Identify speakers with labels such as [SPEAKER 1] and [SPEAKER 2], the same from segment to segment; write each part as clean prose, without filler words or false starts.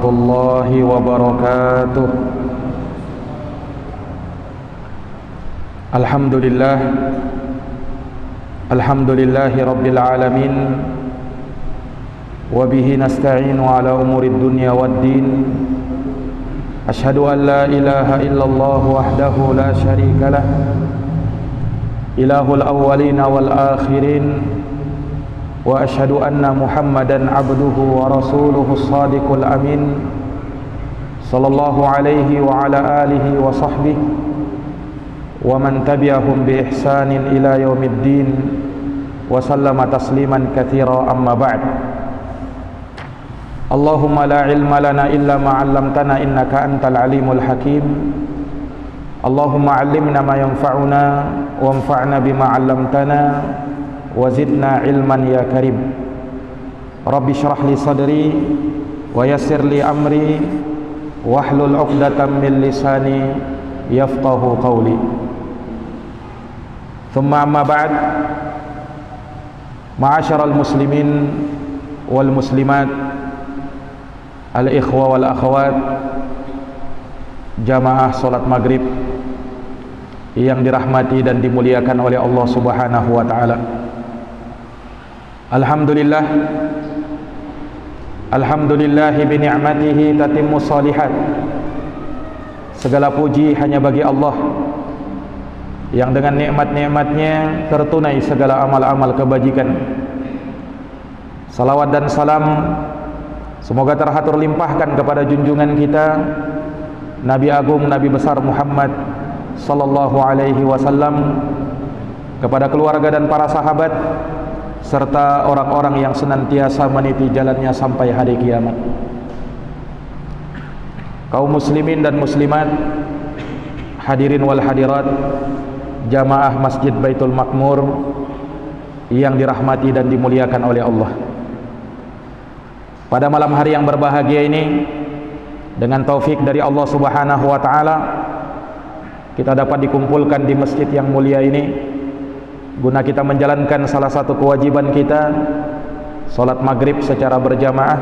[SPEAKER 1] warahmatullahi wabarakatuh. Alhamdulillah, alhamdulillahi rabbil alamin, wa bihi nasta'inu ala umurid dunya waddin. Ashhadu an la ilaha illallah wahdahu la syarika lah, ilahul awwalina wal akhirin, wa ashhadu anna Muhammadan abduhu wa rasuluhu shadiqul amin, sallallahu alaihi wa ala alihi wa sahbihi wa man tabi'ahum bi ihsanin ila yaumiddin wa sallama tasliman katsira, amma ba'd. Allahumma la ilma lana illa ma 'allamtana innaka antal alimul hakim. Allahumma 'allimna ma yanfa'una wanfa'na bima 'allamtana wa zidna ilman ya karim. Rabbi shrah li sadri wa yassir li amri wahlul 'uqdatam min lisani yafqahu qawli. Thumma amma ba'd. Ma'asyiral muslimin wal muslimat, al-ikhwa wal akhwat, jamaah salat maghrib yang dirahmati dan dimuliakan oleh Allah Subhanahu wa taala. Alhamdulillah, alhamdulillah bi ni'matihi tatimmu shalihat. Segala puji hanya bagi Allah yang dengan nikmat-nikmatnya tertunai segala amal-amal kebajikan. Salawat dan salam semoga terhatur limpahkan kepada junjungan kita Nabi Agung, Nabi besar Muhammad sallallahu alaihi wasallam, kepada keluarga dan para sahabat serta orang-orang yang senantiasa meniti jalannya sampai hari kiamat. Kaum muslimin dan muslimat, hadirin wal hadirat, jamaah Masjid Baitul Makmur yang dirahmati dan dimuliakan oleh Allah. Pada malam hari yang berbahagia ini, dengan taufik dari Allah Subhanahu wa taala, kita dapat dikumpulkan di masjid yang mulia ini guna kita menjalankan salah satu kewajiban kita, salat maghrib secara berjamaah,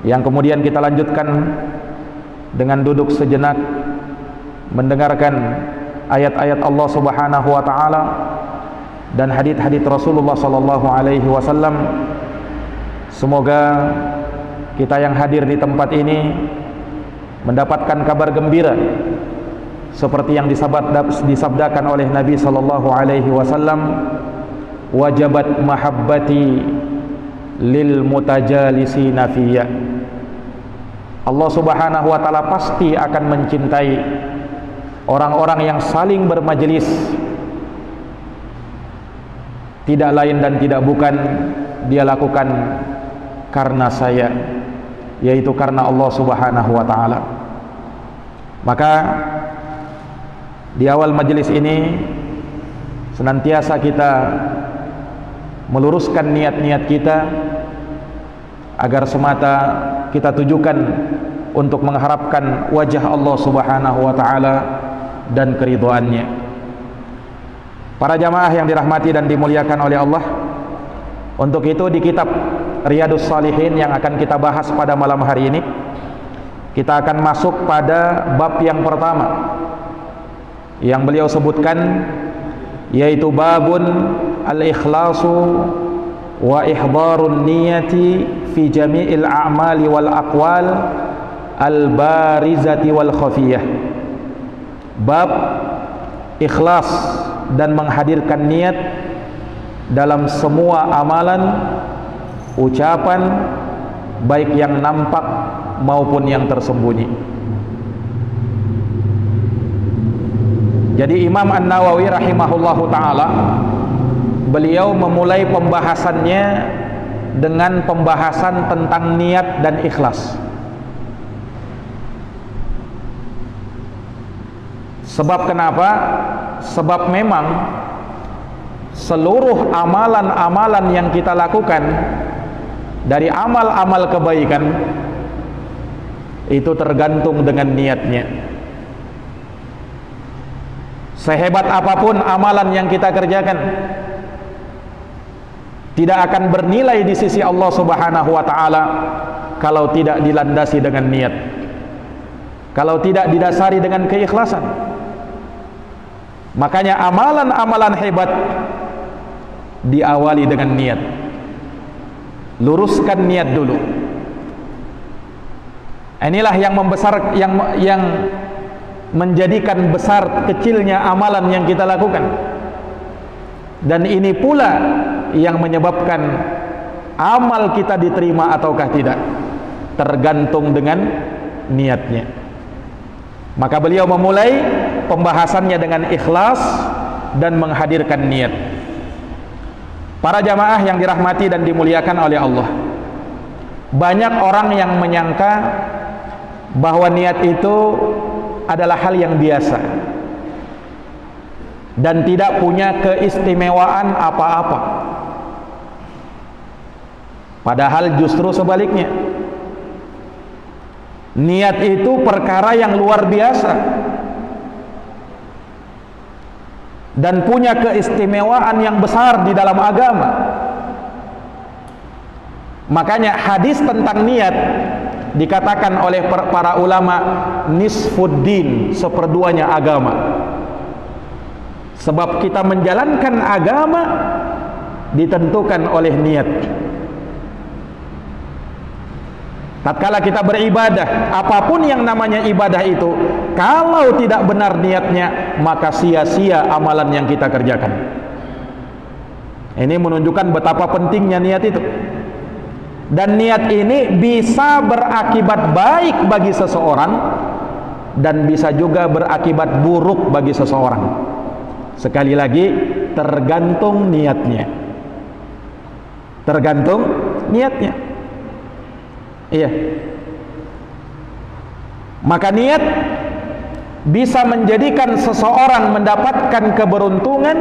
[SPEAKER 1] yang kemudian kita lanjutkan dengan duduk sejenak mendengarkan ayat-ayat Allah Subhanahu wa taala dan hadits-hadits Rasulullah sallallahu alaihi wasallam. Semoga kita yang hadir di tempat ini mendapatkan kabar gembira seperti yang disabdakan oleh Nabi sallallahu alaihi wasallam, wajabat mahabbati lil mutajalisina fiyya. Allah Subhanahu wa taala pasti akan mencintai orang-orang yang saling bermajelis, tidak lain dan tidak bukan dia lakukan karena saya, yaitu karena Allah Subhanahu wa taala. Maka di awal majelis ini senantiasa kita meluruskan niat-niat kita agar semata kita tujukan untuk mengharapkan wajah Allah Subhanahu wa taala dan keridhaannya. Para jamaah yang dirahmati dan dimuliakan oleh Allah, untuk itu di kitab Riyadhus Shalihin yang akan kita bahas pada malam hari ini, kita akan masuk pada bab yang pertama yang beliau sebutkan, yaitu babun al-ikhlasu wa ihdarun niyati fi jami'il a'mali wal aqwal al-barizati wal khafiyah. Bab ikhlas dan menghadirkan niat dalam semua amalan, ucapan, baik yang nampak maupun yang tersembunyi. Jadi Imam An-Nawawi rahimahullahu ta'ala, beliau memulai pembahasannya dengan pembahasan tentang niat dan ikhlas. Sebab kenapa? Sebab memang seluruh amalan-amalan yang kita lakukan, dari amal-amal kebaikan, itu tergantung dengan niatnya. Sehebat apapun amalan yang kita kerjakan, tidak akan bernilai di sisi Allah Subhanahu wa taala kalau tidak dilandasi dengan niat, kalau tidak didasari dengan keikhlasan. Makanya amalan-amalan hebat diawali dengan niat. Luruskan niat dulu. Inilah yang membesar, yang menjadikan besar kecilnya amalan yang kita lakukan. Dan ini pula yang menyebabkan amal kita diterima ataukah tidak, tergantung dengan niatnya. Maka beliau memulai pembahasannya dengan ikhlas dan menghadirkan niat. Para jamaah yang dirahmati dan dimuliakan oleh Allah, banyak orang yang menyangka bahwa niat itu adalah hal yang biasa dan tidak punya keistimewaan apa-apa. Padahal justru sebaliknya, niat itu perkara yang luar biasa dan punya keistimewaan yang besar di dalam agama. Makanya hadis tentang niat dikatakan oleh para ulama nisfuddin, seperduanya agama. Sebab kita menjalankan agama ditentukan oleh niat. Tatkala kita beribadah, apapun yang namanya ibadah itu, kalau tidak benar niatnya, maka sia-sia amalan yang kita kerjakan. Ini menunjukkan betapa pentingnya niat itu. Dan niat ini bisa berakibat baik bagi seseorang dan bisa juga berakibat buruk bagi seseorang. Sekali lagi, tergantung niatnya. Tergantung niatnya. Iya. Maka niat bisa menjadikan seseorang mendapatkan keberuntungan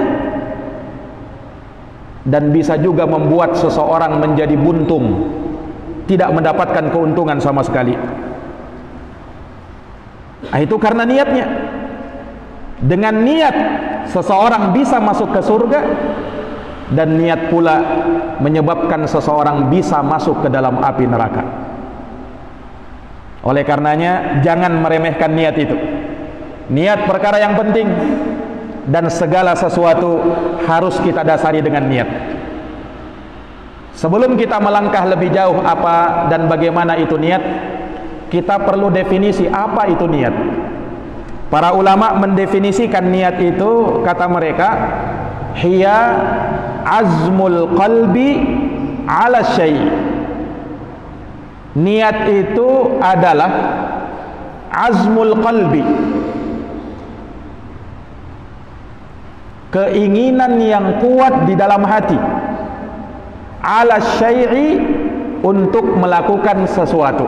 [SPEAKER 1] dan bisa juga membuat seseorang menjadi buntung, tidak mendapatkan keuntungan sama sekali. Nah, itu karena niatnya. Dengan niat seseorang bisa masuk ke surga, dan niat pula menyebabkan seseorang bisa masuk ke dalam api neraka. Oleh karenanya jangan meremehkan niat itu. Niat perkara yang penting, dan segala sesuatu harus kita dasari dengan niat. Sebelum kita melangkah lebih jauh apa dan bagaimana itu niat, kita perlu definisi apa itu niat. Para ulama mendefinisikan niat itu, kata mereka, hiya azmul qalbi ala syai'. Niat itu adalah azmul qalbi, keinginan yang kuat di dalam hati, ala syai'i, untuk melakukan sesuatu.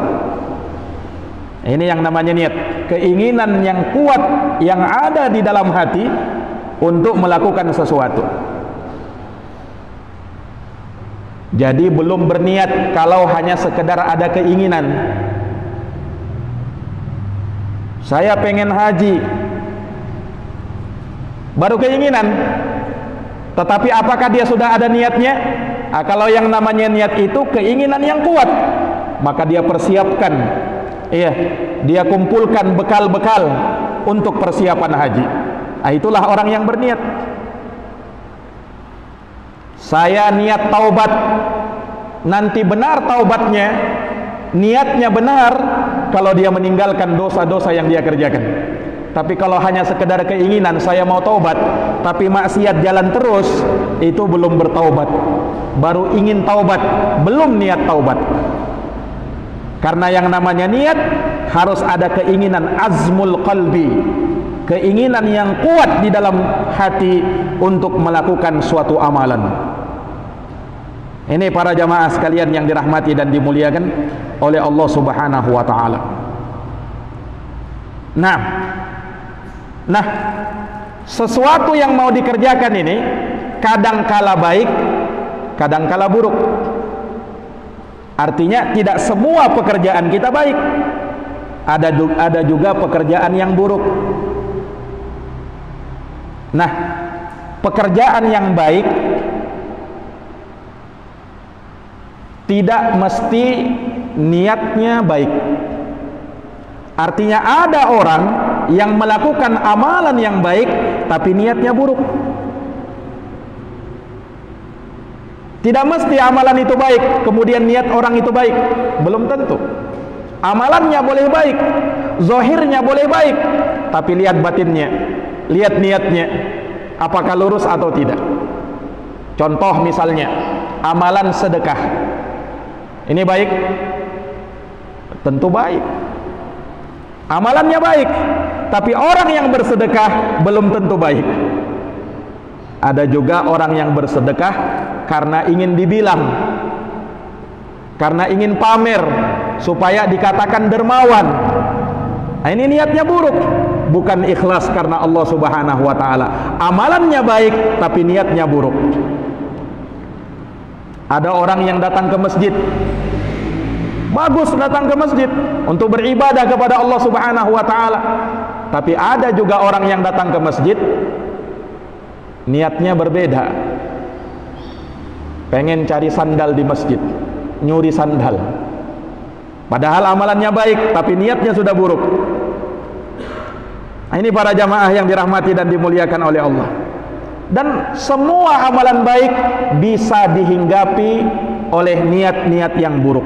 [SPEAKER 1] Ini yang namanya niat, keinginan yang kuat yang ada di dalam hati untuk melakukan sesuatu. Jadi belum berniat kalau hanya sekedar ada keinginan. Saya pengen haji, baru keinginan. Tetapi apakah dia sudah ada niatnya? Nah, kalau yang namanya niat itu keinginan yang kuat, maka dia persiapkan, iya, dia kumpulkan bekal-bekal untuk persiapan haji. Nah, itulah orang yang berniat. Saya niat taubat, nanti benar taubatnya, niatnya benar kalau dia meninggalkan dosa-dosa yang dia kerjakan. Tapi kalau hanya sekedar keinginan, saya mau taubat, tapi maksiat jalan terus, itu belum bertaubat. Baru ingin taubat, belum niat taubat. Karena yang namanya niat harus ada keinginan azmul qalbi, keinginan yang kuat di dalam hati untuk melakukan suatu amalan. Ini para jamaah sekalian yang dirahmati dan dimuliakan oleh Allah Subhanahu wa taala. Nah, sesuatu yang mau dikerjakan ini kadang kala baik, kadang kala buruk. Artinya tidak semua pekerjaan kita baik. Ada juga pekerjaan yang buruk. Nah, pekerjaan yang baik tidak mesti niatnya baik. Artinya ada orang yang melakukan amalan yang baik tapi niatnya buruk. Tidak mesti amalan itu baik kemudian niat orang itu baik, belum tentu. Amalannya boleh baik, zahirnya boleh baik, tapi lihat batinnya, lihat niatnya, apakah lurus atau tidak. Contoh misalnya amalan sedekah, ini baik? Tentu baik. Amalannya baik, tapi orang yang bersedekah belum tentu baik. Ada juga orang yang bersedekah karena ingin dibilang, karena ingin pamer supaya dikatakan dermawan. Nah, ini niatnya buruk, bukan ikhlas karena Allah Subhanahu wa taala. Amalannya baik tapi niatnya buruk. Ada orang yang datang ke masjid, bagus datang ke masjid untuk beribadah kepada Allah Subhanahu wa taala. Tapi ada juga orang yang datang ke masjid niatnya berbeda. Pengen cari sandal di masjid, nyuri sandal. Padahal amalannya baik tapi niatnya sudah buruk. Nah, ini para jamaah yang dirahmati dan dimuliakan oleh Allah. Dan semua amalan baik bisa dihinggapi oleh niat-niat yang buruk.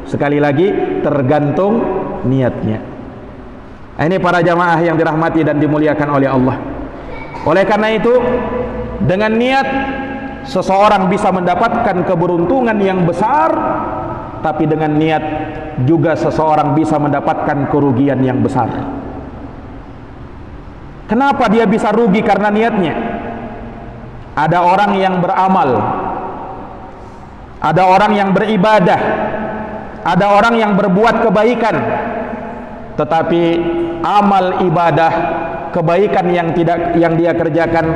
[SPEAKER 1] Sekali lagi tergantung niatnya. Nah, ini para jamaah yang dirahmati dan dimuliakan oleh Allah. Oleh karena itu, dengan niat seseorang bisa mendapatkan keberuntungan yang besar, tapi dengan niat juga seseorang bisa mendapatkan kerugian yang besar. Kenapa dia bisa rugi? Karena niatnya. Ada orang yang beramal, ada orang yang beribadah, ada orang yang berbuat kebaikan, tetapi amal ibadah kebaikan yang dia kerjakan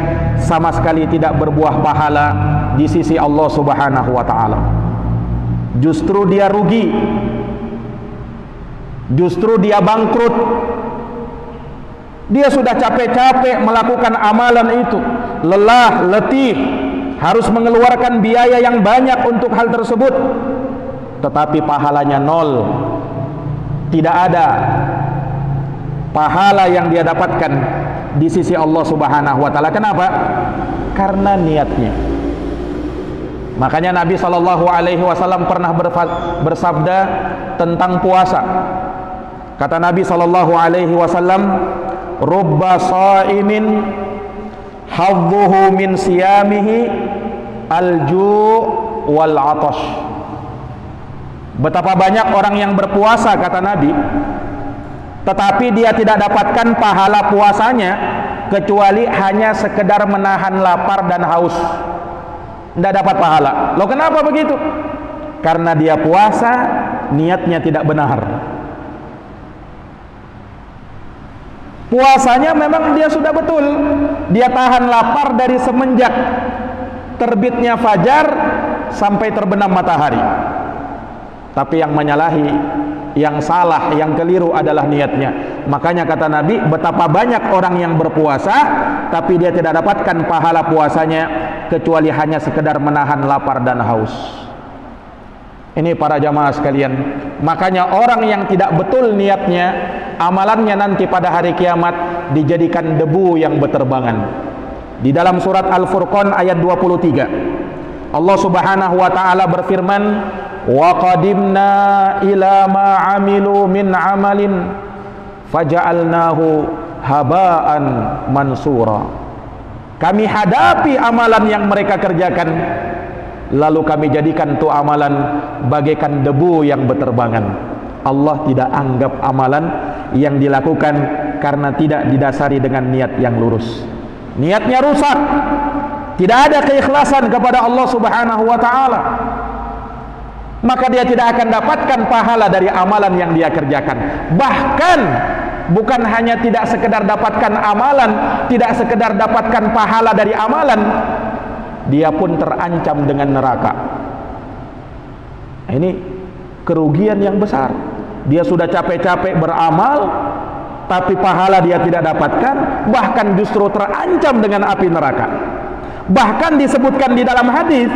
[SPEAKER 1] sama sekali tidak berbuah pahala di sisi Allah Subhanahu wa taala. Justru dia rugi, justru dia bangkrut. Dia sudah capek-capek melakukan amalan itu, lelah, letih, harus mengeluarkan biaya yang banyak untuk hal tersebut, tetapi pahalanya nol. Tidak ada pahala yang dia dapatkan di sisi Allah Subhanahu wa taala. Kenapa? Karena niatnya. Makanya Nabi sallallahu alaihi wasallam pernah bersabda tentang puasa. Kata Nabi sallallahu alaihi wasallam, "Rubba shaimin hadduhu min siyamihi al-ju' wal 'atash." Betapa banyak orang yang berpuasa, kata Nabi, tetapi dia tidak dapatkan pahala puasanya kecuali hanya sekedar menahan lapar dan haus. Tidak dapat pahala. Loh, kenapa begitu? Karena dia puasa niatnya tidak benar. Puasanya memang dia sudah betul, dia tahan lapar dari semenjak terbitnya fajar sampai terbenam matahari. Tapi yang menyalahi, yang salah, yang keliru adalah niatnya. Makanya kata Nabi, betapa banyak orang yang berpuasa tapi dia tidak dapatkan pahala puasanya kecuali hanya sekedar menahan lapar dan haus. Ini para jamaah sekalian, makanya orang yang tidak betul niatnya, amalannya nanti pada hari kiamat dijadikan debu yang berterbangan. Di dalam surat Al-Furqan ayat 23, Allah Subhanahu wa taala berfirman, "Wa qadimna ila ma 'amilu min 'amalin faja'alnahu haba'an mansura." Kami hadapi amalan yang mereka kerjakan, lalu kami jadikan itu amalan bagaikan debu yang berterbangan. Allah tidak anggap amalan yang dilakukan karena tidak didasari dengan niat yang lurus. Niatnya rusak, tidak ada keikhlasan kepada Allah Subhanahu wa taala, maka dia tidak akan dapatkan pahala dari amalan yang dia kerjakan. Bahkan bukan hanya tidak sekedar dapatkan amalan, tidak sekedar dapatkan pahala dari amalan, dia pun terancam dengan neraka. Ini kerugian yang besar. Dia sudah capek-capek beramal tapi pahala dia tidak dapatkan, bahkan justru terancam dengan api neraka. Bahkan disebutkan di dalam hadis,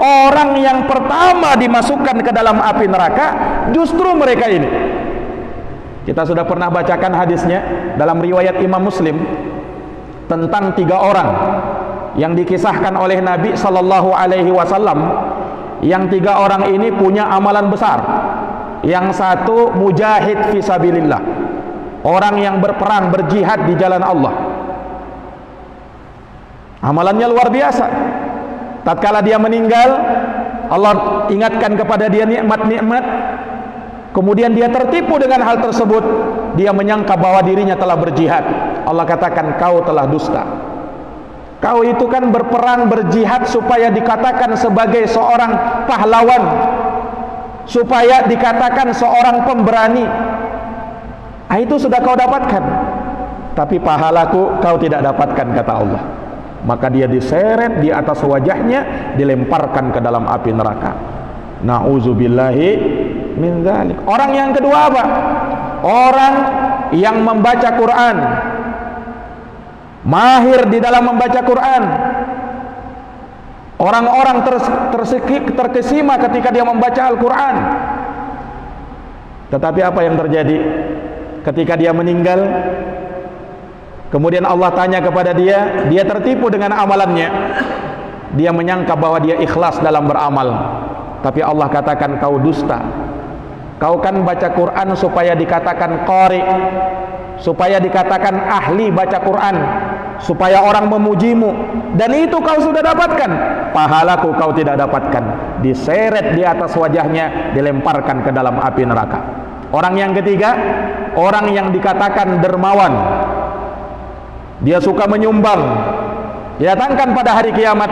[SPEAKER 1] orang yang pertama dimasukkan ke dalam api neraka justru mereka ini. Kita sudah pernah bacakan hadisnya dalam riwayat Imam Muslim tentang 3 orang yang dikisahkan oleh Nabi Sallallahu Alaihi Wasallam. Yang 3 orang ini punya amalan besar. Yang satu mujahid fisabilillah, orang yang berperang berjihad di jalan Allah. Amalannya luar biasa. Tatkala dia meninggal, Allah ingatkan kepada dia nikmat-nikmat, kemudian dia tertipu dengan hal tersebut. Dia menyangka bahwa dirinya telah berjihad. Allah katakan, kau telah dusta. Kau itu kan berperang berjihad supaya dikatakan sebagai seorang pahlawan, supaya dikatakan seorang pemberani. Itu sudah kau dapatkan, tapi pahalaku kau tidak dapatkan, kata Allah. Maka dia diseret di atas wajahnya, dilemparkan ke dalam api neraka. Na'udzubillahi min dzalik. Orang yang kedua apa? Orang yang membaca Quran, mahir di dalam membaca Quran. Orang-orang terkesima ketika dia membaca Al-Quran. Tetapi apa yang terjadi ketika dia meninggal? Kemudian Allah tanya kepada dia, dia tertipu dengan amalannya. Dia menyangka bahwa dia ikhlas dalam beramal, tapi Allah katakan, kau dusta. Kau kan baca Quran supaya dikatakan qari, supaya dikatakan ahli baca Quran, supaya orang memujimu, dan itu kau sudah dapatkan. Pahalaku kau tidak dapatkan. Diseret di atas wajahnya, dilemparkan ke dalam api neraka. Orang yang ketiga, orang yang dikatakan dermawan, dia suka menyumbang, didatangkan pada hari kiamat.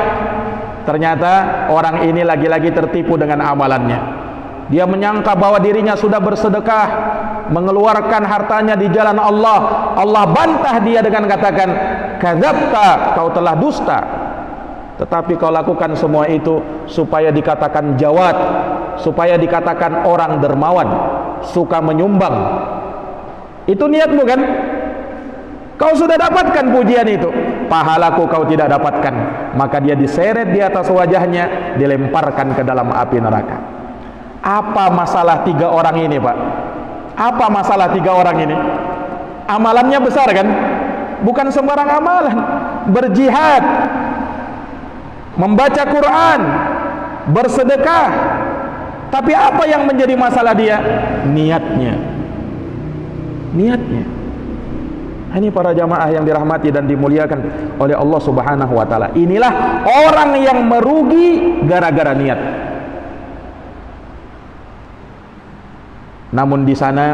[SPEAKER 1] Ternyata orang ini lagi-lagi tertipu dengan amalannya. Dia menyangka bahwa dirinya sudah bersedekah, mengeluarkan hartanya di jalan Allah. Allah bantah dia dengan katakan, kadzabta, kau telah dusta. Tetapi kau lakukan semua itu supaya dikatakan jawad, supaya dikatakan orang dermawan, suka menyumbang. Itu niatmu kan? Kau sudah dapatkan pujian itu, pahalaku kau tidak dapatkan. Maka dia diseret di atas wajahnya, dilemparkan ke dalam api neraka. Apa masalah 3 orang ini, Pak? Apa masalah 3 orang ini? Amalannya besar kan? Bukan sembarang amalan. Berjihad, membaca Quran, bersedekah. Tapi apa yang menjadi masalah dia? Niatnya. Niatnya. Ini para jamaah yang dirahmati dan dimuliakan oleh Allah Subhanahu wa taala. Inilah orang yang merugi gara-gara niat. Namun di sana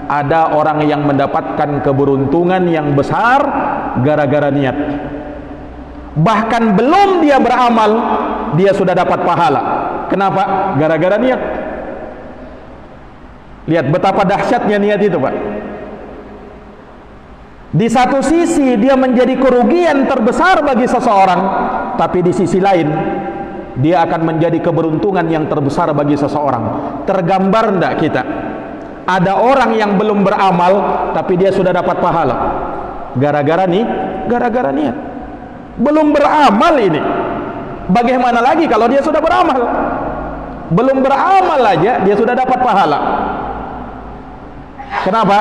[SPEAKER 1] ada orang yang mendapatkan keberuntungan yang besar gara-gara niat. Bahkan belum dia beramal, dia sudah dapat pahala. Kenapa? Gara-gara niat. Lihat betapa dahsyatnya niat itu, Pak. Di satu sisi dia menjadi kerugian terbesar bagi seseorang, tapi di sisi lain dia akan menjadi keberuntungan yang terbesar bagi seseorang. Tergambar enggak kita? Ada orang yang belum beramal tapi dia sudah dapat pahala. Gara-gara niat. Belum beramal ini. Bagaimana lagi kalau dia sudah beramal? Belum beramal aja dia sudah dapat pahala. Kenapa?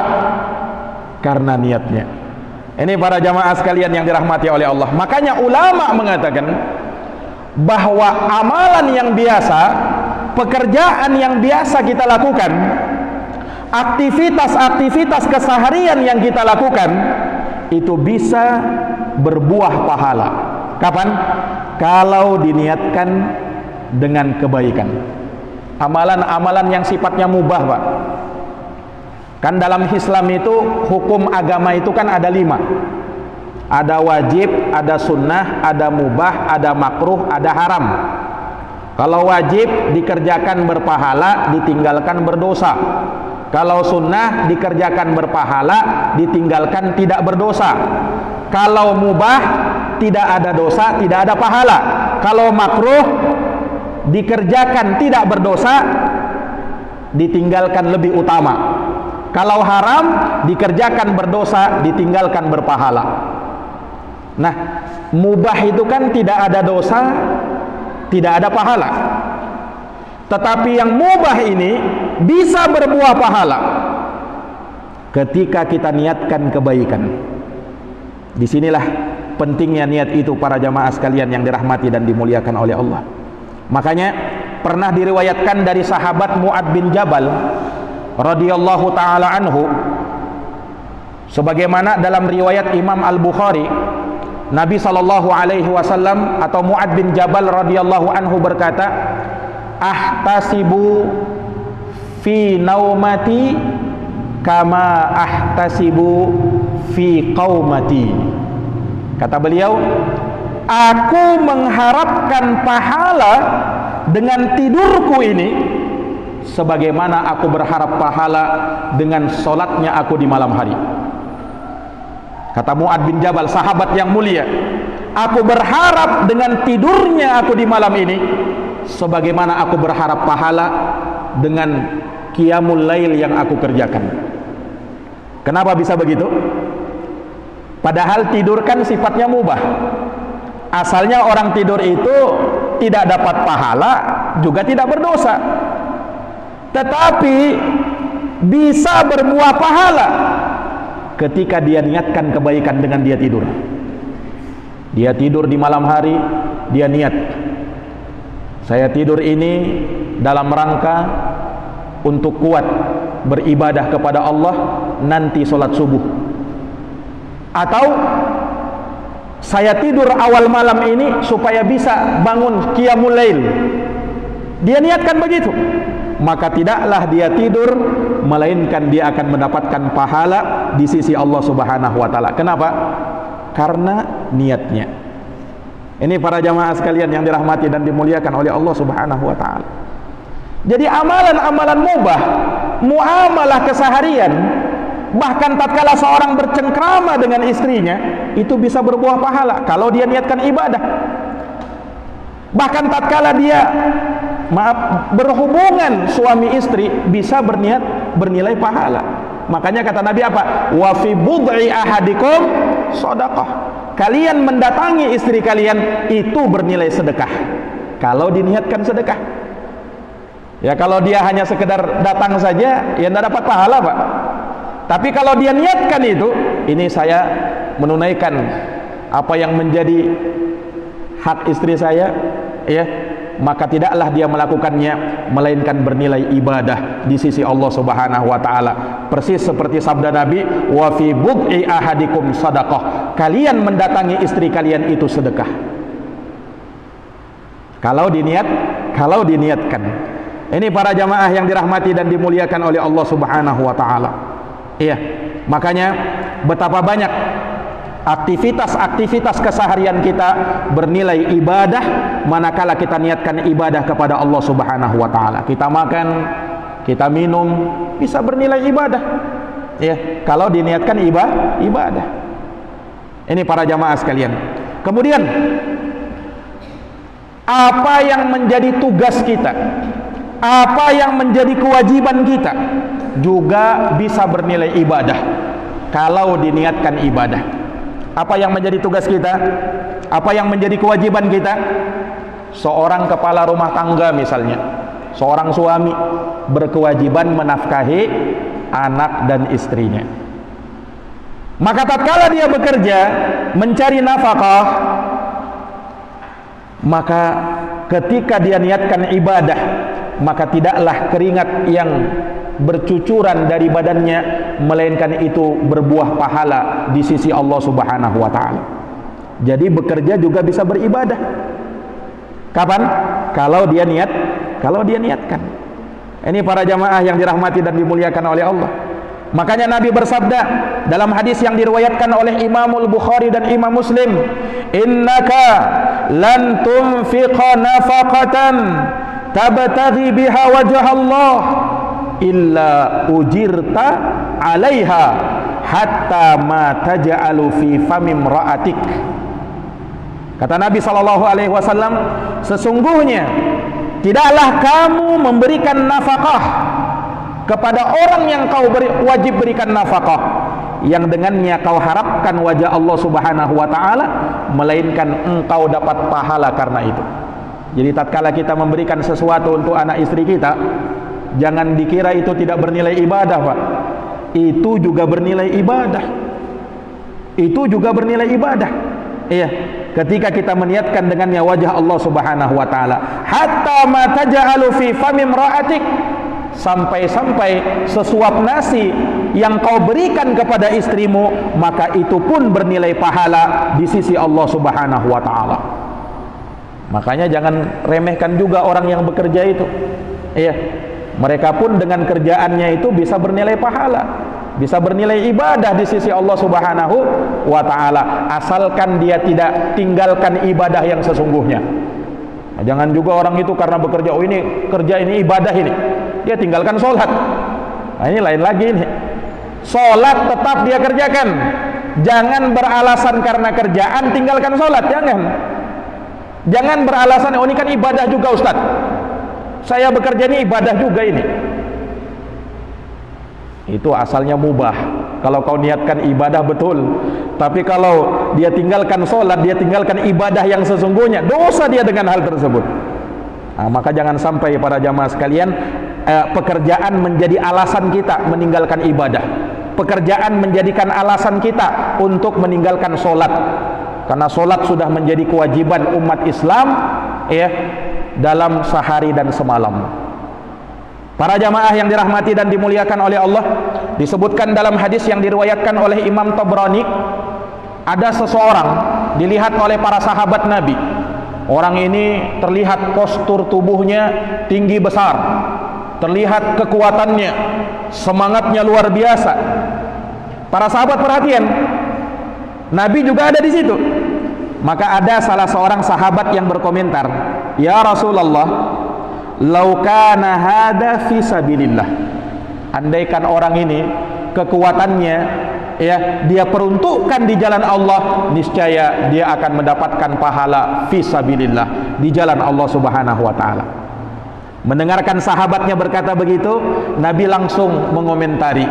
[SPEAKER 1] Karena niatnya. Ini para jamaah sekalian yang dirahmati oleh Allah. Makanya ulama mengatakan bahwa amalan yang biasa, pekerjaan yang biasa kita lakukan, aktivitas-aktivitas keseharian yang kita lakukan, itu bisa berbuah pahala. Kapan? Kalau diniatkan dengan kebaikan. Amalan-amalan yang sifatnya mubah, Pak. Kan dalam Islam itu hukum agama itu kan ada 5. Ada wajib, ada sunnah, ada mubah, ada makruh, ada haram. Kalau wajib dikerjakan berpahala, ditinggalkan berdosa. Kalau sunnah dikerjakan berpahala, ditinggalkan tidak berdosa. Kalau mubah tidak ada dosa, tidak ada pahala. Kalau makruh dikerjakan tidak berdosa, ditinggalkan lebih utama. Kalau haram dikerjakan berdosa, ditinggalkan berpahala. Nah, mubah itu kan tidak ada dosa, tidak ada pahala. Tetapi yang mubah ini bisa berbuah pahala ketika kita niatkan kebaikan. Disinilah pentingnya niat itu para jamaah sekalian yang dirahmati dan dimuliakan oleh Allah. Makanya pernah diriwayatkan dari sahabat Mu'ad bin Jabal radhiyallahu taala anhu, sebagaimana dalam riwayat Imam Al-Bukhari, Nabi sallallahu alaihi wasallam atau Mu'ad bin Jabal radhiyallahu anhu berkata, ahtasibu fi naumati kama ahtasibu fi qaumati. Kata beliau, aku mengharapkan pahala dengan tidurku ini sebagaimana aku berharap pahala dengan solatnya aku di malam hari. Kata Mu'ad bin Jabal, sahabat yang mulia, aku berharap dengan tidurnya aku di malam ini sebagaimana aku berharap pahala dengan qiyamul lail yang aku kerjakan. Kenapa bisa begitu? Padahal tidur kan sifatnya mubah. Asalnya orang tidur itu tidak dapat pahala, juga tidak berdosa. Tetapi bisa berbuah pahala ketika dia niatkan kebaikan dengan dia tidur. Dia tidur di malam hari, dia niat, saya tidur ini dalam rangka untuk kuat beribadah kepada Allah nanti sholat subuh. Atau saya tidur awal malam ini supaya bisa bangun qiyamul lail. Dia niatkan begitu, maka tidaklah dia tidur, melainkan dia akan mendapatkan pahala di sisi Allah Subhanahu wa taala. Kenapa? Karena niatnya. Ini para jamaah sekalian yang dirahmati dan dimuliakan oleh Allah Subhanahu wa taala. Jadi amalan-amalan mubah, muamalah keseharian, bahkan tatkala seorang bercengkrama dengan istrinya, itu bisa berbuah pahala kalau dia niatkan ibadah. Bahkan tatkala dia berhubungan suami istri bisa bernilai pahala. Makanya kata Nabi apa? Wa fi bud'i ahadikum shadaqah. Kalian mendatangi istri kalian itu bernilai sedekah kalau diniatkan sedekah. Ya, kalau dia hanya sekedar datang saja, ya tidak dapat pahala, Pak. Tapi kalau dia niatkan itu, ini saya menunaikan apa yang menjadi hak istri saya, ya, maka tidaklah dia melakukannya melainkan bernilai ibadah di sisi Allah Subhanahu wa taala. Persis seperti sabda Nabi, wa fi bud'i ahadikum shadaqah. Kalian mendatangi istri kalian itu sedekah. Kalau diniatkan. Ini para jamaah yang dirahmati dan dimuliakan oleh Allah Subhanahu wa taala. Iya, makanya betapa banyak aktivitas-aktivitas keseharian kita bernilai ibadah manakala kita niatkan ibadah kepada Allah Subhanahu wa taala. Kita makan, kita minum, bisa bernilai ibadah. Ya, kalau diniatkan ibadah. Ini para jamaah sekalian. Kemudian apa yang menjadi tugas kita? Apa yang menjadi kewajiban kita juga bisa bernilai ibadah kalau diniatkan ibadah. Apa yang menjadi tugas kita? Apa yang menjadi kewajiban kita? Seorang kepala rumah tangga misalnya, seorang suami berkewajiban menafkahi anak dan istrinya. Maka tatkala dia bekerja mencari nafkah, maka ketika dia niatkan ibadah, maka tidaklah keringat yang bercucuran dari badannya, melainkan itu berbuah pahala di sisi Allah Subhanahu wa taala. Jadi bekerja juga bisa beribadah. Kapan? Kalau dia niatkan. Ini para jamaah yang dirahmati dan dimuliakan oleh Allah. Makanya Nabi bersabda dalam hadis yang diriwayatkan oleh Imamul Bukhari dan Imam Muslim, "Innaka lan tunfiqa nafaqatan tabtaghi biha wajha Allah illa ujirta 'alaiha hatta ma taj'alu fi fami imra'atik." Kata Nabi sallallahu alaihi wasallam, sesungguhnya tidaklah kamu memberikan nafkah kepada orang yang kau wajib berikan nafkah, yang dengannya kau harapkan wajah Allah Subhanahu wa taala, melainkan engkau dapat pahala karena itu. Jadi tatkala kita memberikan sesuatu untuk anak istri kita, jangan dikira itu tidak bernilai ibadah, Pak. Itu juga bernilai ibadah. Itu juga bernilai ibadah. Iya, ketika kita meniatkan dengannya wajah Allah Subhanahu wa taala. Hatta ma taj'alu fi fami imra'atik, sampai-sampai sesuap nasi yang kau berikan kepada istrimu, maka itu pun bernilai pahala di sisi Allah Subhanahu wa taala. Makanya jangan remehkan juga orang yang bekerja itu. Iya, mereka pun dengan kerjaannya itu bisa bernilai pahala, bisa bernilai ibadah di sisi Allah Subhanahu wa taala, asalkan dia tidak tinggalkan ibadah yang sesungguhnya. Nah, jangan juga orang itu karena bekerja, oh ini kerja, ini ibadah, ini dia tinggalkan sholat. Nah, ini lain lagi ini. Sholat tetap dia kerjakan. Jangan beralasan karena kerjaan tinggalkan sholat, jangan. Jangan beralasan, oh ini kan ibadah juga Ustaz, saya bekerja ini ibadah juga ini. Itu asalnya mubah kalau kau niatkan ibadah betul. Tapi kalau dia tinggalkan sholat, dia tinggalkan ibadah yang sesungguhnya, dosa dia dengan hal tersebut. Nah, maka jangan sampai para jamaah sekalian, pekerjaan menjadi alasan kita meninggalkan ibadah. Pekerjaan menjadikan alasan kita untuk meninggalkan sholat. Karena sholat sudah menjadi kewajiban umat Islam, ya, dalam sehari dan semalam. Para jamaah yang dirahmati dan dimuliakan oleh Allah, disebutkan dalam hadis yang diriwayatkan oleh Imam Tabrani, ada seseorang dilihat oleh para sahabat Nabi. Orang ini terlihat postur tubuhnya tinggi besar, terlihat kekuatannya, semangatnya luar biasa. Para sahabat perhatian, Nabi juga ada di situ. Maka ada salah seorang sahabat yang berkomentar, "Ya Rasulullah, lau kana hada fi sabilillah." Andaikan orang ini kekuatannya, ya, dia peruntukkan di jalan Allah, niscaya dia akan mendapatkan pahala fi sabilillah, di jalan Allah Subhanahu wa taala. Mendengarkan sahabatnya berkata begitu, Nabi langsung mengomentari.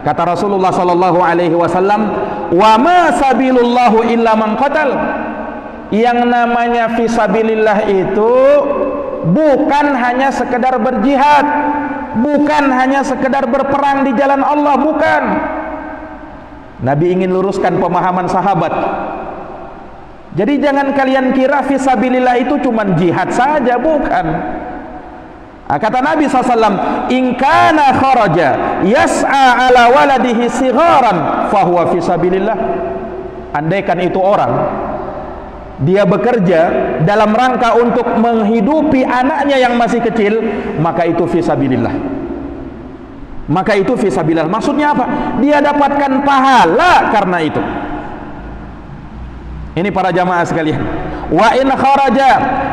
[SPEAKER 1] Kata Rasulullah sallallahu alaihi wasallam, "Wa ma sabilullahu illa man qatal." Yang namanya fisabilillah itu bukan hanya sekedar berjihad, bukan hanya sekedar berperang di jalan Allah, bukan. Nabi ingin luruskan pemahaman sahabat. Jadi jangan kalian kira fisabilillah itu cuma jihad saja, bukan. Kata Nabi SAW, "In kana kharaja yas'a ala waladihi sigharan fahuwa fisabilillah." Andaikan itu orang, dia bekerja dalam rangka untuk menghidupi anaknya yang masih kecil, maka itu fisabilillah. Maka itu fisabilillah. Maksudnya apa? Dia dapatkan pahala karena itu. Ini para jamaah sekalian. Wa in kharaja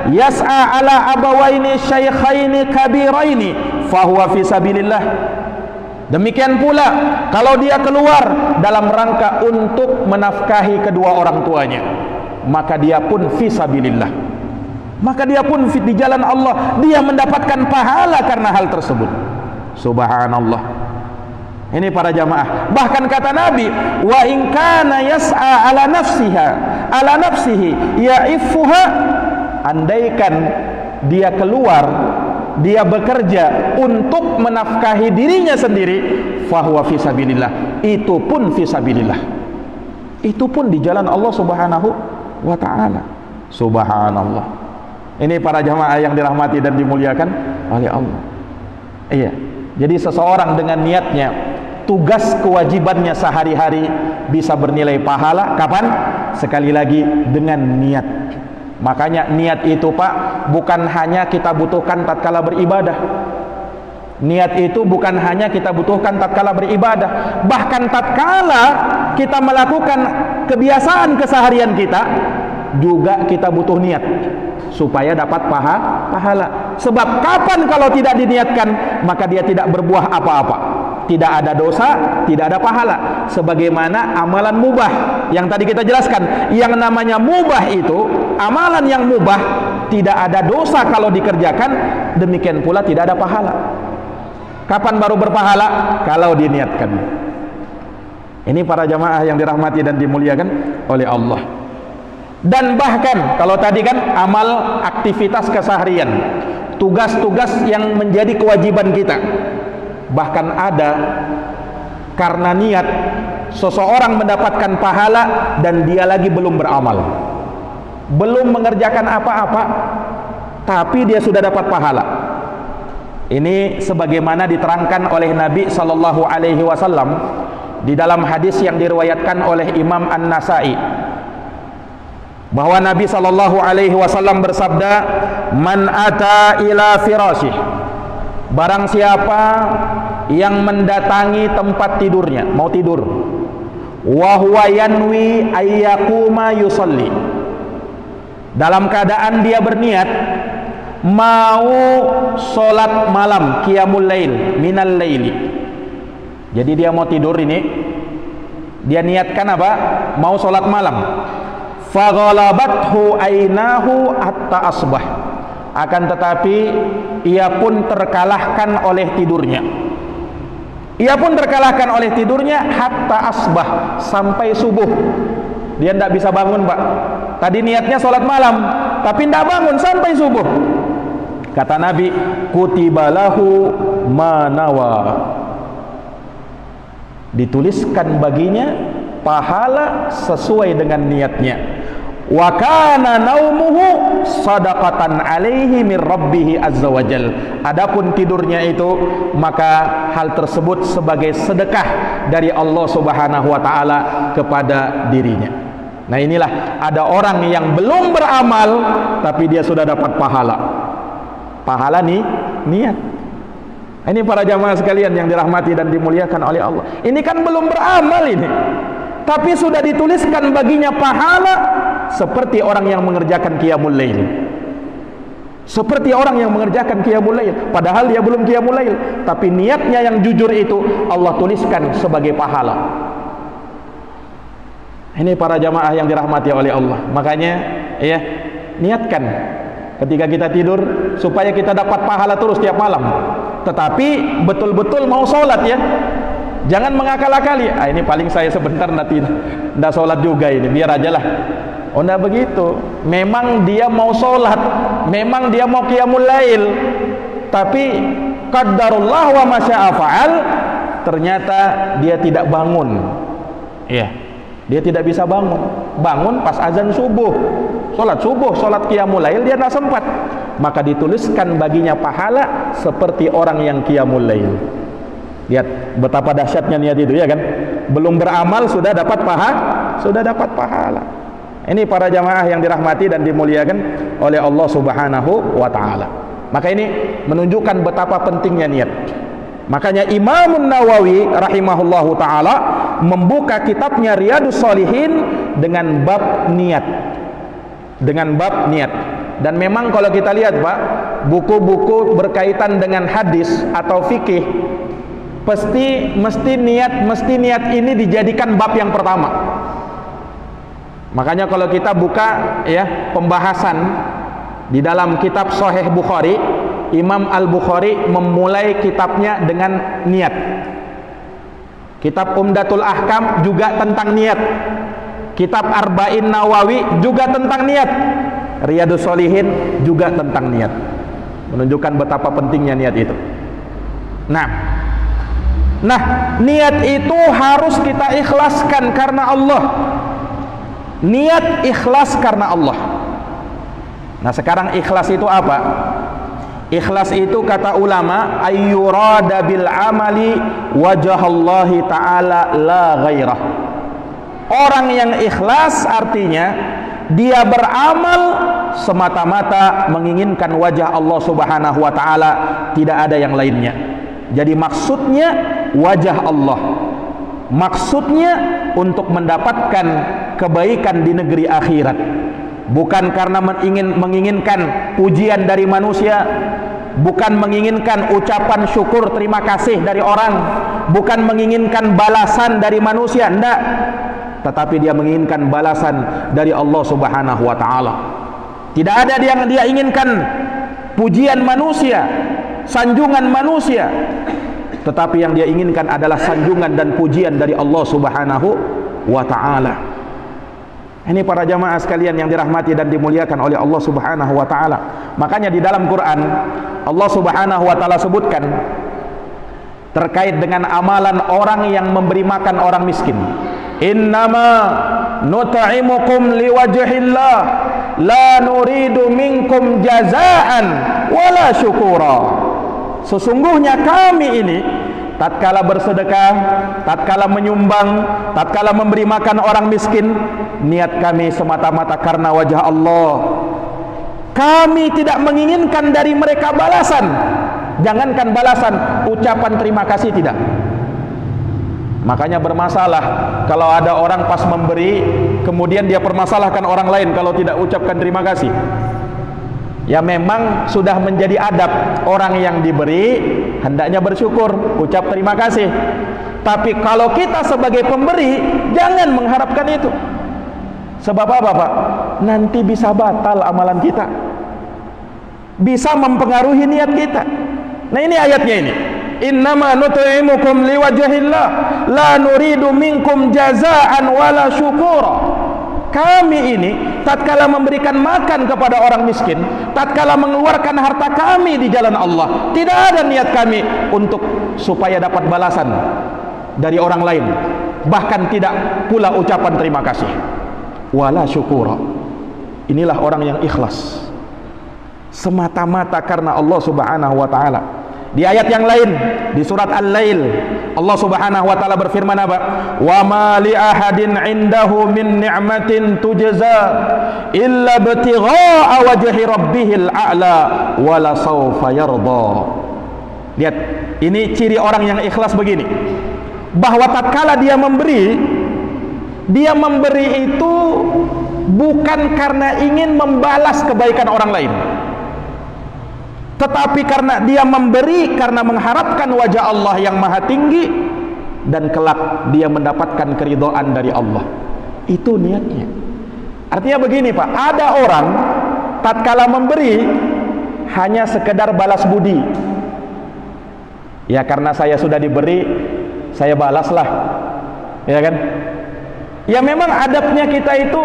[SPEAKER 1] yas'a ala abawaini syaikhaini kabiraini fahuwa fisabilillah. Demikian pula kalau dia keluar dalam rangka untuk menafkahi kedua orang tuanya, maka dia pun fisabilillah. Maka dia pun di jalan Allah, dia mendapatkan pahala karena hal tersebut. Subhanallah. Ini para jamaah. Bahkan kata Nabi, wa in kana yas'a ala nafsihi ya'iffuha. Andaikan dia keluar, dia bekerja untuk menafkahi dirinya sendiri, fahuwa fisabilillah. Itu pun fisabilillah. Itu pun di jalan Allah Subhanahu wa ta'ala. Subhanallah. Ini para jamaah yang dirahmati dan dimuliakan oleh Allah. Iya. Jadi seseorang dengan niatnya, tugas kewajibannya sehari-hari bisa bernilai pahala. Kapan? Sekali lagi, dengan niat. Makanya niat itu, Pak, bukan hanya kita butuhkan tatkala beribadah. Niat itu bukan hanya kita butuhkan tatkala beribadah, bahkan tatkala kita melakukan kebiasaan keseharian kita juga kita butuh niat supaya dapat pahala. Sebab kapan kalau tidak diniatkan, maka dia tidak berbuah apa-apa, tidak ada dosa, tidak ada pahala. Sebagaimana amalan mubah yang tadi kita jelaskan, yang namanya mubah itu amalan yang mubah, tidak ada dosa kalau dikerjakan, demikian pula tidak ada pahala. Kapan baru berpahala? Kalau diniatkan. Ini para jamaah yang dirahmati dan dimuliakan oleh Allah. Dan bahkan kalau tadi kan amal aktivitas keseharian, tugas-tugas yang menjadi kewajiban kita, bahkan ada karena niat seseorang mendapatkan pahala dan dia lagi belum beramal, belum mengerjakan apa-apa, tapi dia sudah dapat pahala. Ini sebagaimana diterangkan oleh Nabi sallallahu alaihi wasallam di dalam hadis yang diriwayatkan oleh Imam An-Nasa'i, bahwa Nabi sallallahu alaihi wasallam bersabda, "Man ata ila firasyih," barang siapa yang mendatangi tempat tidurnya, mau tidur, wa huwa yanwi ayyakuma yusalli, dalam keadaan dia berniat mau sholat malam, qiyamul lail, minal laili. Jadi dia mau tidur ini, dia niatkan apa? Mau sholat malam. Faghalabathu ainahu hatta asbah, akan tetapi ia pun terkalahkan oleh tidurnya. Ia pun terkalahkan oleh tidurnya hatta asbah, sampai subuh. Dia tidak bisa bangun, Pak. Tadi niatnya sholat malam, tapi tidak bangun sampai subuh. Kata Nabi, kutibalahu manawa, dituliskan baginya pahala sesuai dengan niatnya. Wa kana naumuhu sadaqatan alaihi min rabbih azza wajal. Adapun tidurnya itu, maka hal tersebut sebagai sedekah dari Allah Subhanahu wa taala kepada dirinya. Nah, inilah ada orang yang belum beramal tapi dia sudah dapat pahala. Pahala nih niat. Ini para jamaah sekalian yang dirahmati dan dimuliakan oleh Allah. Ini kan belum beramal ini, tapi sudah dituliskan baginya pahala seperti orang yang mengerjakan qiyamul lail. Seperti orang yang mengerjakan qiyamul lail, padahal dia belum qiyamul lail, tapi niatnya yang jujur itu Allah tuliskan sebagai pahala. Ini para jamaah yang dirahmati oleh Allah. Makanya ya, niatkan ketika kita tidur supaya kita dapat pahala terus tiap malam. Tetapi betul-betul mau sholat ya, jangan mengakal-akali. Ini paling saya sebentar nanti ndak sholat juga ini, biar aja lah. Oh, ndak begitu. Memang dia mau sholat, memang dia mau qiyamul lail, tapi qaddarullah wa masya'a fa'al, ternyata dia tidak bangun. Iya, dia tidak bisa bangun. Bangun pas azan subuh, sholat subuh, sholat qiyamul lail dia tidak sempat, maka dituliskan baginya pahala seperti orang yang qiyamul lail. Lihat betapa dahsyatnya niat itu ya kan. Belum beramal sudah dapat pahala. Ini para jamaah yang dirahmati dan dimuliakan oleh Allah Subhanahu wa taala. Maka ini menunjukkan betapa pentingnya niat. Makanya Imam Nawawi rahimahullahu taala membuka kitabnya Riyadhus Shalihin dengan bab niat. Dengan bab niat. Dan memang kalau kita lihat, Pak, buku-buku berkaitan dengan hadis atau fikih, mesti niat ini dijadikan bab yang pertama. Makanya kalau kita buka ya pembahasan di dalam kitab Sahih Bukhari, Imam Al-Bukhari memulai kitabnya dengan niat. Kitab Umdatul Ahkam juga tentang niat. Kitab Arba'in Nawawi juga tentang niat. Riyadhus Shalihin juga tentang niat. Menunjukkan betapa pentingnya niat itu. Nah, niat itu harus kita ikhlaskan karena Allah. Niat ikhlas karena Allah. Nah, sekarang ikhlas itu apa? Ikhlas itu kata ulama, ayyurada bil amali wajhallahi ta'ala la ghairah. Orang yang ikhlas artinya dia beramal semata-mata menginginkan wajah Allah Subhanahu wa taala, tidak ada yang lainnya. Jadi maksudnya wajah Allah. Maksudnya untuk mendapatkan kebaikan di negeri akhirat. Bukan karena menginginkan pujian dari manusia, bukan menginginkan ucapan syukur terima kasih dari orang, bukan menginginkan balasan dari manusia, enggak. Tetapi dia menginginkan balasan dari Allah Subhanahu wa taala. Tidak ada yang dia inginkan pujian manusia, sanjungan manusia, tetapi yang dia inginkan adalah sanjungan dan pujian dari Allah Subhanahu wa taala. Ini para jamaah sekalian yang dirahmati dan dimuliakan oleh Allah Subhanahu wa taala. Makanya di dalam Quran Allah Subhanahu wa taala sebutkan terkait dengan amalan orang yang memberi makan orang miskin. Innama nut'imukum liwajhillah la nuridu minkum jazaan wala syukura. Sesungguhnya kami ini tatkala bersedekah, tatkala menyumbang, tatkala memberi makan orang miskin, niat kami semata-mata karena wajah Allah. Kami tidak menginginkan dari mereka balasan. Jangankan balasan, ucapan terima kasih tidak. Makanya bermasalah kalau ada orang pas memberi, kemudian dia permasalahkan orang lain kalau tidak ucapkan terima kasih. Ya memang sudah menjadi adab orang yang diberi hendaknya bersyukur, ucap terima kasih. Tapi kalau kita sebagai pemberi jangan mengharapkan itu. Sebab apa Pak? Nanti bisa batal amalan kita, bisa mempengaruhi niat kita. Nah ini ayatnya ini, innama nut'imukum liwajhillah la nuridu minkum jazaan wala syukura. Kami ini tatkala memberikan makan kepada orang miskin, tatkala mengeluarkan harta kami di jalan Allah, tidak ada niat kami untuk supaya dapat balasan dari orang lain, bahkan tidak pula ucapan terima kasih. Wala syukura. Inilah orang yang ikhlas semata-mata karena Allah Subhanahu wa taala. Di ayat yang lain di surat Al-Lail Allah Subhanahu wa taala berfirman apa? Wa ma li ahadin 'indahu min ni'matin tujza illa ibtigha'a wajhi rabbihil a'la wa la sawfa yarda. Lihat, ini ciri orang yang ikhlas begini, bahwa tatkala dia memberi itu bukan karena ingin membalas kebaikan orang lain, tetapi karena dia memberi karena mengharapkan wajah Allah yang maha tinggi dan kelak dia mendapatkan keridhaan dari Allah. Itu niatnya. Artinya begini Pak, ada orang tatkala memberi hanya sekedar balas budi. Ya karena saya sudah diberi, saya balaslah. Ya kan? Ya memang adabnya kita itu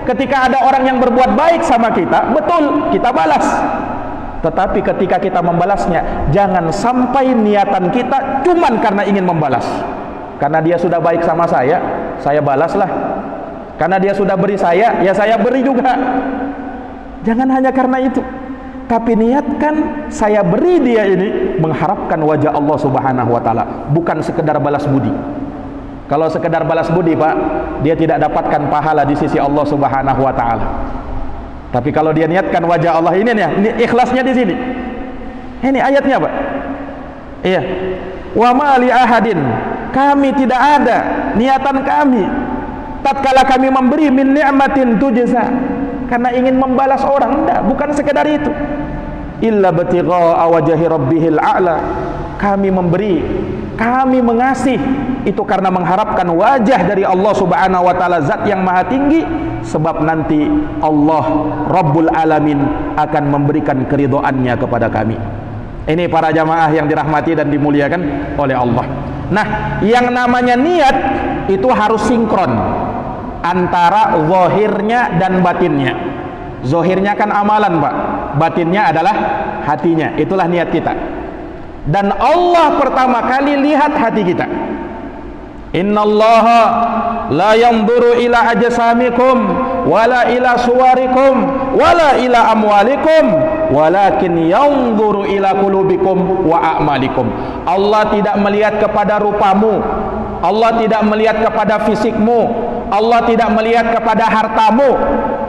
[SPEAKER 1] ketika ada orang yang berbuat baik sama kita, betul kita balas. Tetapi ketika kita membalasnya, jangan sampai niatan kita cuman karena ingin membalas. Karena dia sudah baik sama saya balaslah. Karena dia sudah beri saya, ya saya beri juga. Jangan hanya karena itu. Tapi niatkan saya beri dia ini mengharapkan wajah Allah Subhanahu wa taala, bukan sekedar balas budi. Kalau sekedar balas budi Pak, dia tidak dapatkan pahala di sisi Allah Subhanahu wa taala. Tapi kalau dia niatkan wajah Allah, ini nih, ini ikhlasnya di sini. Ini ayatnya Pak. Iya. Wa ma li ahadin, kami tidak ada niatan kami tatkala kami memberi min ni'matin tujza karena ingin membalas orang, enggak, bukan sekedar itu. Illa batigha'a wajhi rabbihil a'la. Kami memberi, kami mengasih itu karena mengharapkan wajah dari Allah Subhanahu wa taala, zat yang maha tinggi, sebab nanti Allah Rabbul Alamin akan memberikan keridhaannya kepada kami. Ini para jamaah yang dirahmati dan dimuliakan oleh Allah. Nah, yang namanya niat itu harus sinkron antara zahirnya dan batinnya. Zahirnya kan amalan Pak, batinnya adalah hatinya, itulah niat kita. Dan Allah pertama kali lihat hati kita. Innallaha la yanzuru ila ajsamikum wala ila suwarikum wala ila amwalikum walakin yanzuru ila qulubikum wa a'malikum. Allah tidak melihat kepada rupamu, Allah tidak melihat kepada fisikmu, Allah tidak melihat kepada hartamu,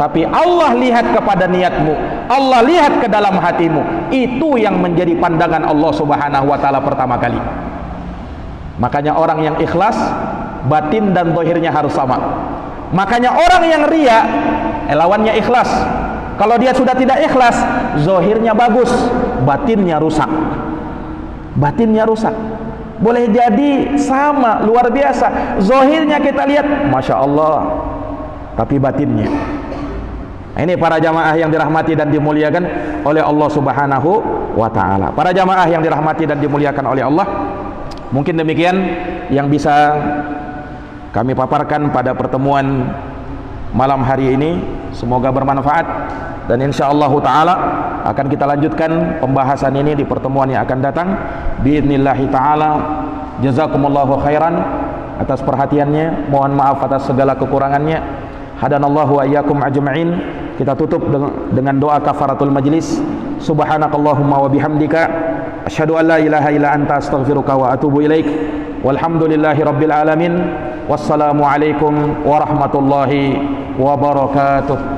[SPEAKER 1] tapi Allah lihat kepada niatmu, Allah lihat ke dalam hatimu. Itu yang menjadi pandangan Allah Subhanahu wa taala pertama kali. Makanya orang yang ikhlas, batin dan zahirnya harus sama. Makanya orang yang riya, lawannya ikhlas. Kalau dia sudah tidak ikhlas, zahirnya bagus, batinnya rusak. Batinnya rusak. Boleh jadi sama, luar biasa. Zahirnya kita lihat, Masya Allah, tapi batinnya. Ini para jamaah yang dirahmati dan dimuliakan oleh Allah Subhanahu wa ta'ala. Para jamaah yang dirahmati dan dimuliakan oleh Allah, mungkin demikian yang bisa kami paparkan pada pertemuan malam hari ini. Semoga bermanfaat, dan insyaallah taala akan kita lanjutkan pembahasan ini di pertemuan yang akan datang biidznillah taala. Jazakumullahu khairan atas perhatiannya, mohon maaf atas segala kekurangannya. Hadanallahu wa iyyakum ajma'in. Kita tutup dengan doa kafaratul majlis. Subhanakallahumma wa bihamdika asyhadu an la ilaha illa anta astaghfiruka wa atubu ilaik. Walhamdulillahi rabbil alamin. Wassalamu alaikum warahmatullahi wabarakatuh.